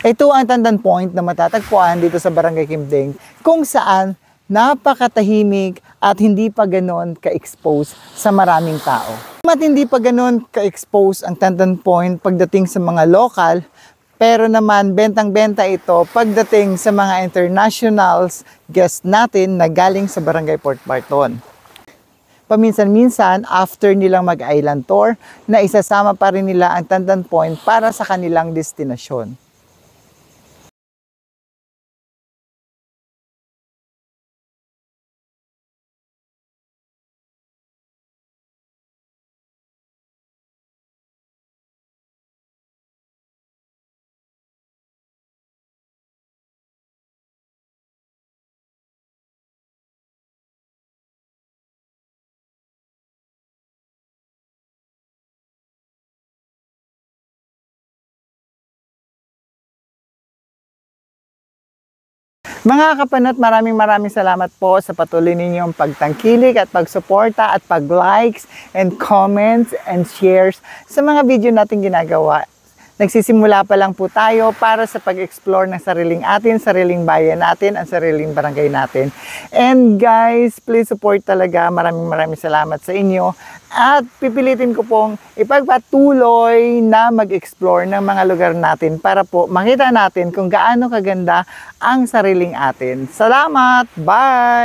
Ito ang Tandan Point na matatagpuan dito sa Barangay Kimbding, kung saan napakatahimik at hindi pa ganon ka-expose sa maraming tao. At hindi pa ganon ka-expose ang Tandan Point pagdating sa mga lokal, pero naman bentang-benta ito pagdating sa mga internationals guest natin na galing sa Barangay Port Barton. Paminsan-minsan, after nilang mag-island tour, na isasama pa rin nila ang Tandan Point para sa kanilang destinasyon. Mga kapanat, maraming salamat po sa patuloy ninyong pagtangkilik at pagsuporta at pag-likes and comments and shares sa mga video natin ginagawa. Nagsisimula pa lang po tayo para sa pag-explore ng sariling bayan natin, ang sariling barangay natin. And guys, please support talaga. Maraming salamat sa inyo. At pipilitin ko pong ipagpatuloy na mag-explore ng mga lugar natin para po makita natin kung gaano kaganda ang sariling atin. Salamat! Bye!